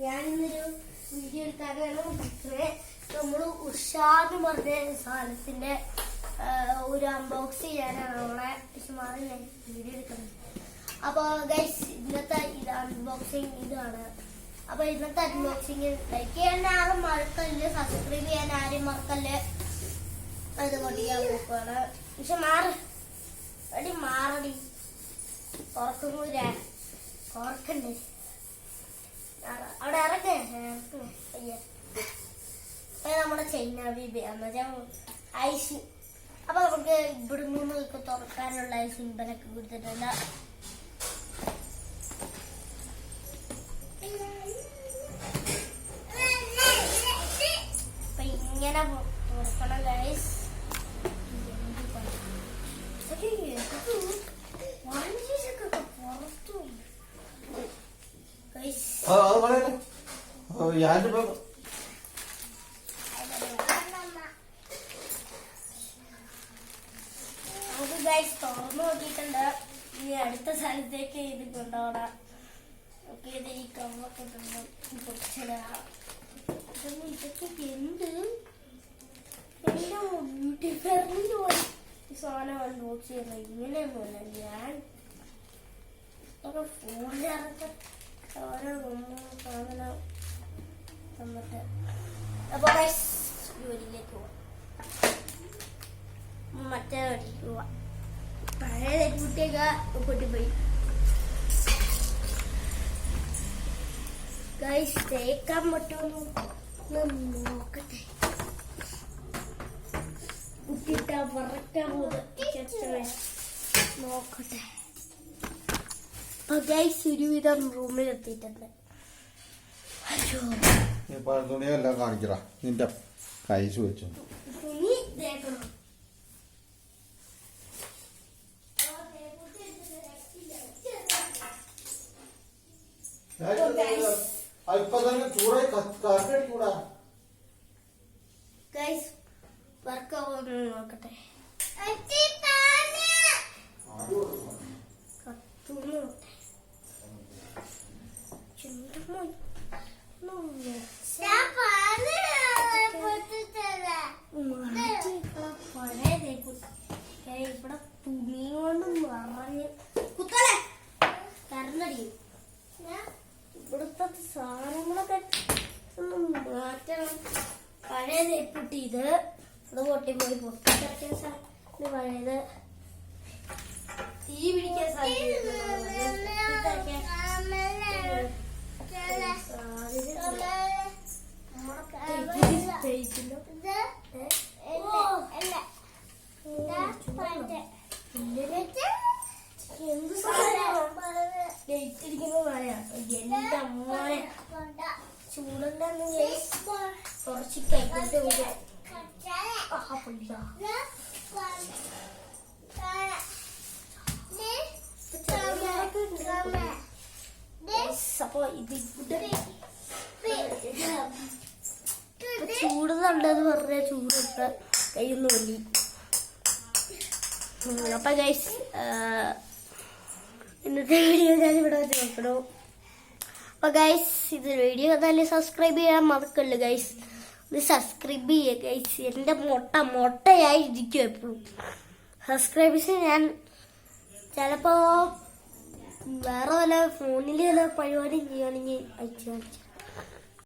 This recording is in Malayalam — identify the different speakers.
Speaker 1: ഞാനിന്നൊരു വീഡിയോ എടുക്കാനാണ് നമ്മള് ഉഷാന്ന് പറഞ്ഞ സാധനത്തിന്റെ ഒരു അൺബോക്സ് ചെയ്യാനാണ് നമ്മളെ സുമാറിനെ വീഡിയോ എടുക്കുന്നത്. അപ്പൊ ഗൈസ് ഇന്നത്തെ ഇത് അൺബോക്സിങ് ഇതാണ്. അപ്പൊ ഇന്നത്തെ അൺബോക്സിങ് ലൈക്ക് ചെയ്യാൻ ആരും മറക്കല്ല്, സബ്സ്ക്രൈബ് ചെയ്യാൻ ആരും മറക്കല്ല്. അത് കൊണ്ടിയാൻ നോക്കുകയാണ്. പക്ഷെ മാറി മാറടി തുറക്കുമ്പോ ഓർക്കണ്ടേ അവിടെ ഇറക്കേ നമ്മുടെ ചൈന ബീബിയാന്ന് ഐസ്. അപ്പൊ നമുക്ക് ഇവിടെ നിന്ന് തുറക്കാനുള്ള ഐസ് ഇമ്പനൊക്കെ കൊടുത്തിട്ടുണ്ട്. അപ്പൊ ഇങ്ങനെ തുറക്കണം ഗൈസ്. തുറന്നു നോക്കിയിട്ടുണ്ട്. ഇനി അടുത്ത സ്ഥലത്തേക്ക് ഇത് കൊണ്ടുപോകണം. ഓക്കെ, ഇത് ഈ കവറൊക്കെ പൊടിച്ചിടാം. ഇതൊക്കെ എന്ത് ബ്യൂട്ടി ഫെയറിന് പോയി ഈ സാധനം അൺബോക്സ് ചെയ്യുന്നത് ഇങ്ങനെയൊന്നുമല്ല. ഞാൻ ഫോണിലിറക്കം ഓരോ സാധനം തന്നിട്ട് അപ്പൊ ജോലിയിലേക്ക് പോവാം. മറ്റേ വഴിക്ക് പോവാം. പഴയ കുട്ടിയൊക്കെ പൊട്ടിപ്പോയി. ഗൈസ് തേക്കാൻ പറ്റുമെന്ന് നോക്കട്ടെ. കുട്ടിയിട്ട വറക്കാൻ പോകുന്നത് നോക്കട്ടെ. ഗൈസ് ഒരുവിധം റൂമിൽ എത്തിയിട്ടുണ്ട്.
Speaker 2: തുണിയെല്ലാം കാണിക്കടാ. നിന്റെ കൈസ് വെച്ചു
Speaker 1: തുണി തേക്കണം.
Speaker 2: അല്പം തന്നെ ചൂടായി കാറ്റടിക്കൂടാ.
Speaker 1: ഗൈസ് വർക്കാവുമെന്ന് നോക്കട്ടെ. ഇവിടെ തുണി കൊണ്ട് നിറഞ്ഞ് കുത്തലേ കരണ്ടടിയും. ഇവിടുത്തെ സാധനങ്ങളൊക്കെ ഒന്ന് മാറ്റണം. പഴയ തേപ്പുട്ടി ഇത് അത് പൊട്ടിപ്പോയി. പൊട്ടിക്കിടക്കിയ സാധനം പഴയത് തീ പിടിക്കാൻ സാധ്യത. എന്ത് ഡേറ്റിരിക്കുന്ന പറയാ. എന്റെ അമ്മോനെ ചൂടുണ്ടെന്ന് കുറച്ച് കഴിച്ചിട്ട് അപ്പൊ ഇത് ചൂടുന്നുണ്ടെന്ന് പറഞ്ഞ ചൂടുണ്ട് കയ്യൊന്ന് വലി. അപ്പൊ ഗൈസ് ഇന്നത്തെ വീഡിയോ ഞാൻ ഇവിടെ വെച്ച് നോക്കണു. അപ്പൊ ഗൈസ് ഇത് വീഡിയോ കണ്ടാലും സബ്സ്ക്രൈബ് ചെയ്യാൻ മറക്കല്ലോ ഗൈസ്. ഇത് സബ്സ്ക്രൈബ് ചെയ്യുക ഗൈസ്. എന്റെ മൊട്ടയായി ഇരിക്കും എപ്പോഴും. സബ്സ്ക്രൈബേഴ്സ് ഞാൻ ചിലപ്പോ വേറെ വല്ല ഫോണിൽ വല്ല പരിപാടി ചെയ്യുകയാണെങ്കിൽ അയച്ചു കാണിച്ചു.